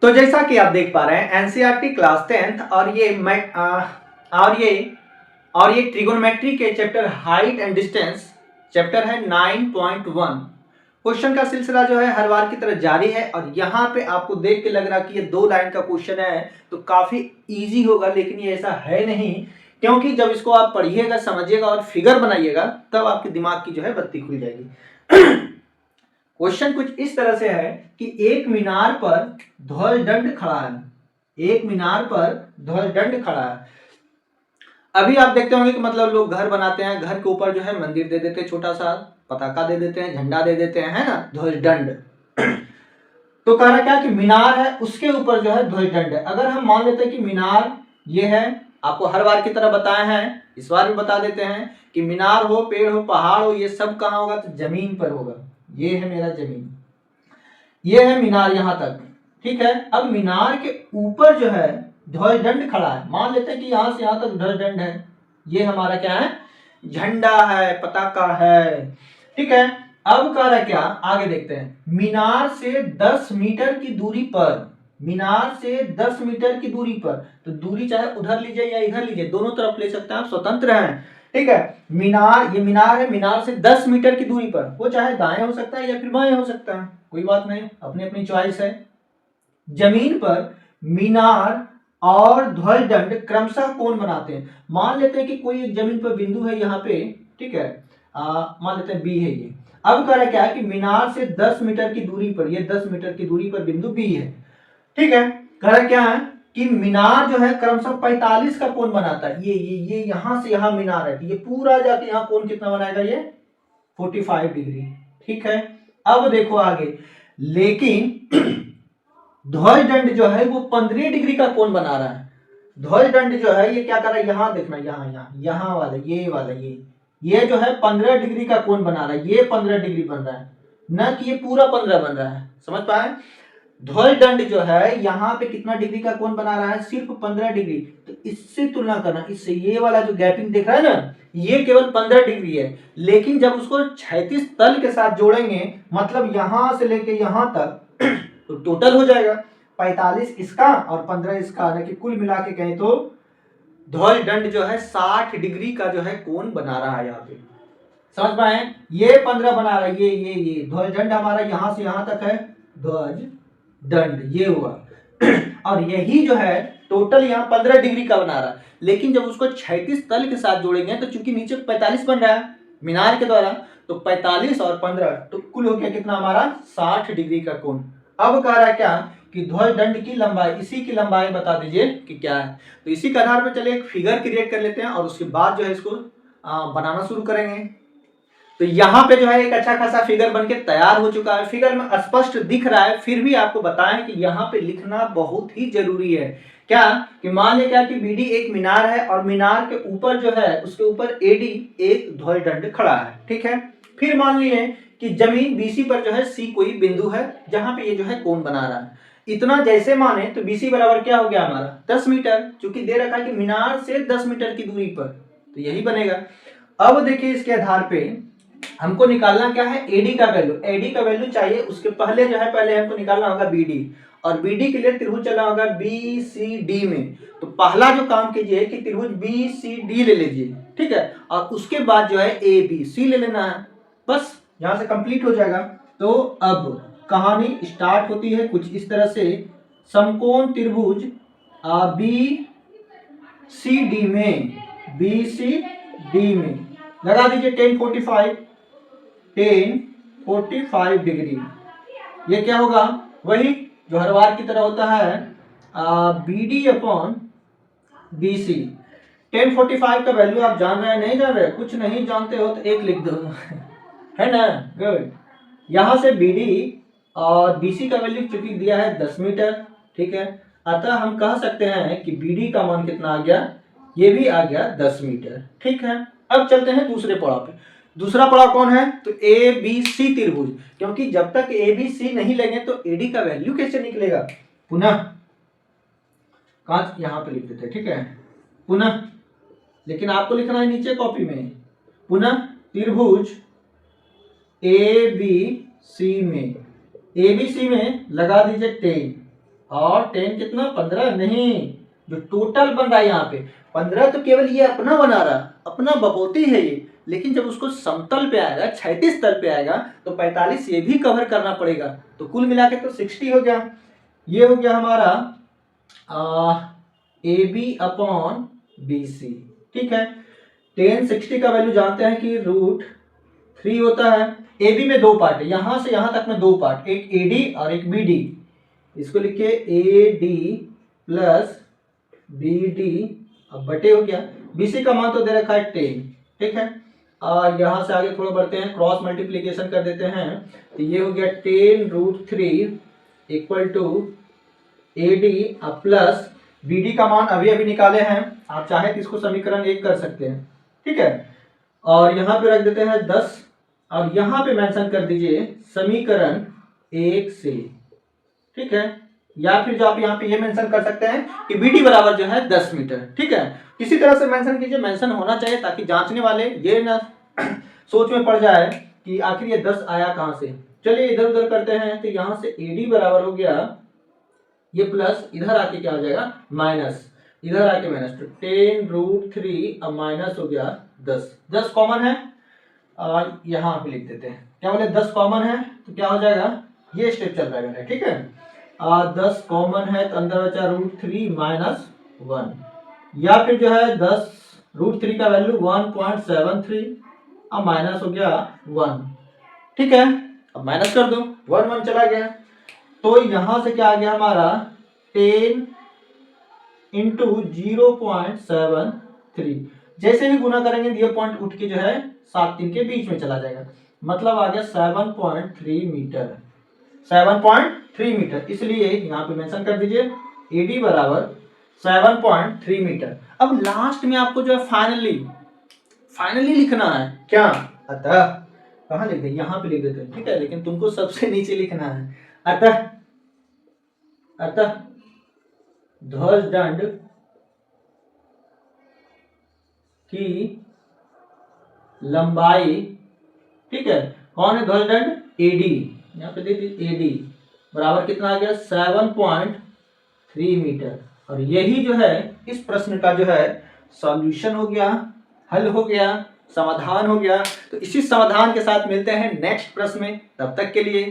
तो जैसा कि आप देख पा रहे हैं एनसीईआरटी क्लास 10th और ये ट्रिगोनोमेट्री के chapter height and distance chapter है 9.1। क्वेश्चन का सिलसिला जो है हर बार की तरह जारी है और यहाँ पे आपको देख के लग रहा कि ये 2 लाइन का क्वेश्चन है तो काफी इजी होगा, लेकिन ये ऐसा है नहीं, क्योंकि जब इसको आप पढ़िएगा समझिएगा और फिगर बनाइएगा तब आपके दिमाग की जो है बत्ती खुल जाएगी। क्वेश्चन कुछ इस तरह से है कि एक मीनार पर ध्वजदंड खड़ा है। एक मीनार पर ध्वजदंड खड़ा है। अभी आप देखते होंगे कि मतलब लोग घर बनाते हैं, घर के ऊपर जो है मंदिर दे देते हैं, छोटा सा पताका दे देते हैं, झंडा दे देते हैं, है ना, ध्वजदंड। तो कह रहा क्या कि मीनार है उसके ऊपर जो है ध्वजदंड है। अगर हम मान लेते हैं कि मीनार ये है, आपको हर बार की तरह बताए हैं, इस बार भी बता देते हैं कि मीनार हो, पेड़ हो, पहाड़ हो, ये सब कहाँ होगा, तो जमीन पर होगा। ये है मेरा जमीन, ये है मीनार यहां तक, ठीक है। अब मीनार के ऊपर जो है ध्वजदंड खड़ा है। मान लेते हैं कि यहां से यहां तक ध्वजदंड है, ये हमारा क्या है, झंडा है, पताका है, ठीक है। अब कह रहा क्या, आगे देखते हैं। मीनार से 10 मीटर की दूरी पर, मीनार से 10 मीटर की दूरी पर, तो दूरी चाहे उधर लीजिए या इधर लीजिए, दोनों तरफ ले सकते हैं, आप स्वतंत्र हैं, ठीक है। मीनार, ये मीनार है, मीनार से 10 मीटर की दूरी पर, वो चाहे दाएं हो सकता है या फिर बाएं हो सकता है, कोई बात नहीं, अपनी अपनी चॉइस है। जमीन पर मीनार और ध्वजदंड क्रमशः कोण बनाते हैं। मान लेते हैं कि कोई एक जमीन पर बिंदु है यहाँ पे, ठीक है, मान लेते हैं बी है ये। अब कह रहा क्या है कि मीनार से 10 मीटर की दूरी पर, ये 10 मीटर की दूरी पर बिंदु बी है, ठीक है। कह रहा क्या है कि मीनार जो है क्रमशः 45 का कोण बनाता है। ये यहां से यहां मीनार है, ये पूरा जाके यहां कोण कितना बनाएगा, ये 45 डिग्री, ठीक है। अब देखो आगे, लेकिन ध्वजदंड जो है वो 15 डिग्री का कोण बना रहा है। ध्वजदंड जो है ये क्या कर रहा है, यहां देखना, यहां वाला, ये वाला, ये जो है 15 डिग्री का कोण बना रहा है। ये 15 डिग्री बन रहा है, न कि ये पूरा 15 बन रहा है, समझ पाए। ध्वजदंड जो है यहाँ पे कितना डिग्री का कोण बना रहा है, सिर्फ 15 डिग्री। तो इससे तुलना करना, इससे ये वाला जो गैपिंग देख रहा है ना, ये केवल 15 डिग्री है, लेकिन जब उसको क्षैतिज तल के साथ जोड़ेंगे, मतलब यहां से लेके यहां तक, तो टोटल हो जाएगा 45 इसका और 15 इसका, कि कुल मिला के कहें तो ध्वजदंड जो है 60 डिग्री का जो है कोण बना रहा है। यहाँ पे समझ पाए, ये 15 बना रहा है, ये ध्वजदंड हमारा यहां से यहां तक है, ध्वजदंड ये हुआ। और यही जो है टोटल यहाँ 15 डिग्री का बना रहा है, लेकिन जब उसको क्षैतिज तल के साथ जोड़ेंगे तो चूंकि नीचे 45 बन रहा है मीनार के द्वारा, तो 45 और 15 तो कुल हो गया कितना हमारा, 60 डिग्री का कोण। अब कह रहा है क्या कि ध्वजदंड की लंबाई, इसी की लंबाई बता दीजिए कि क्या है। तो इसी के आधार पर चलिए एक फिगर क्रिएट कर लेते हैं और उसके बाद जो है इसको बनाना शुरू करेंगे। तो यहाँ पे जो है एक अच्छा खासा फिगर बनके तैयार हो चुका है। फिगर में स्पष्ट दिख रहा है, फिर भी आपको बताएं कि यहाँ पे लिखना बहुत ही जरूरी है। क्या कि मान लिया क्या कि बीडी एक मीनार है और मीनार के ऊपर जो है उसके ऊपर एडी एक ध्वजदंड खड़ा है, ठीक है। फिर मान लिए कि जमीन बीसी पर जो है सी कोई बिंदु है जहां पे ये जो है कोण बना रहा है। इतना जैसे माने तो बीसी बराबर क्या हो गया हमारा, 10 मीटर, चूंकि दे रखा है कि मीनार से 10 मीटर की दूरी पर, तो यही बनेगा। अब देखिए इसके आधार पे हमको निकालना क्या है, एडी का वैल्यू। एडी का वैल्यू चाहिए, उसके पहले जो है पहले हमको निकालना होगा बीडी, और बीडी के लिए त्रिभुज चलना होगा बीसीडी में। तो पहला जो काम कीजिए कि त्रिभुज बीसीडी ले लीजिए, ठीक है, और उसके बाद जो है एबीसी ले लेना है, बस यहां से कंप्लीट हो जाएगा। तो अब कहानी स्टार्ट होती है कुछ इस तरह से, समकोण त्रिभुज बीसीडी में, बीसीडी में लगा दीजिए 1045 डिग्री। ये क्या होगा, वही जो हर बार की तरह होता है बीडी अपॉन बीसी। 1045 का वैल्यू आप जान रहे हैं, नहीं जान रहे, कुछ नहीं जानते हो तो 1 लिख दो है ना, गुड। यहां से बीडी और बीसी का वैल्यू चूंकि दिया है 10 मीटर, ठीक है, अतः हम कह सकते हैं कि बीडी का मान कितना आ गया, ये भी आ गया 10 मीटर, ठीक है। अब चलते हैं दूसरे पड़ाव पे। दूसरा पड़ाव कौन है, तो ए बी सी त्रिभुज, क्योंकि जब तक ए बी सी नहीं लेंगे तो एडी का वैल्यू कैसे निकलेगा। पुनः कांच यहां पे लिख देते, ठीक है, पुनः, लेकिन आपको लिखना है नीचे कॉपी में, पुनः त्रिभुज ए बी सी में, ए बी सी में लगा दीजिए 10 और 10 कितना 15 नहीं, जो टोटल बन रहा है यहाँ पे 15 तो केवल ये अपना बना रहा, अपना बपोती है ये, लेकिन जब उसको समतल पे आएगा, क्षैतिज तल पे आएगा तो 45 ये भी कवर करना पड़ेगा, तो कुल मिला के तो 60 हो गया। ये हो गया हमारा AB अपॉन BC। ठीक है, tan 60 का वैल्यू जानते हैं कि √3 होता है। AB में दो पार्ट है, यहां से यहां तक में दो पार्ट, एक AD और एक BD। इसको लिखिए AD प्लस BD, अब बटे हो गया। BC का मान तो दे रखा है 10। ठीक है, यहां से आगे थोड़ा बढ़ते हैं, क्रॉस मल्टीप्लीकेशन कर देते हैं, तो ये हो गया 10√3 equal to AD plus BD का मान अभी अभी निकाले हैं, आप चाहे तो इसको समीकरण 1 कर सकते हैं। ठीक है, और यहाँ पे रख देते हैं 10 और यहाँ पे मेंशन कर दीजिए समीकरण 1 से। ठीक है, या फिर जो आप यहाँ पे ये मेंशन कर सकते हैं कि BD बराबर जो है 10 मीटर। ठीक है, किसी तरह से मेंशन कीजिए, मेंशन होना चाहिए ताकि जांचने वाले ये ना सोच में पड़ जाए कि आखिर ये 10 आया कहाँ से। चलिए इधर उधर करते हैं, तो यहाँ से AD बराबर हो गया, ये प्लस इधर आके क्या हो जाएगा माइनस, इधर आके माइनस, तो 10√3 अब माइनस हो गया 10। 10 कॉमन है, यहाँ पे लिख देते हैं, क्या बोले 10 कॉमन है तो क्या हो जाएगा, ये स्टेप चल रहा है मेरा। ठीक है, 10 कॉमन है तो अंदर बचा √3 माइनस 1, या फिर जो है 10√3 का वैल्यू 1.73 अब माइनस हो गया 1। ठीक है, अब माइनस कर दो, 1 चला गया, तो यहां से क्या आ गया हमारा 10 इंटू 0.73, जैसे ही गुना करेंगे ये पॉइंट उठ के जो है 7 3 के बीच में चला जाएगा, मतलब आ गया 7.3 मीटर, 7.3 मीटर। इसलिए यहाँ पे मेंशन कर दीजिए AD बराबर 7.3 मीटर। अब लास्ट में आपको जो है फाइनली लिखना है क्या, अतः कहाँ लिख दे, यहाँ पे लिख देते हैं। ठीक है, लेकिन तुमको सबसे नीचे लिखना है, अतः ध्वज दंड की लंबाई, ठीक है, कौन है ध्वज दंड, AD, यहाँ पे देखिए AD बराबर कितना आ गया 7.3 मीटर। और यही जो है इस प्रश्न का जो है सॉल्यूशन हो गया, हल हो गया, समाधान हो गया। तो इसी समाधान के साथ मिलते हैं नेक्स्ट प्रश्न में, तब तक के लिए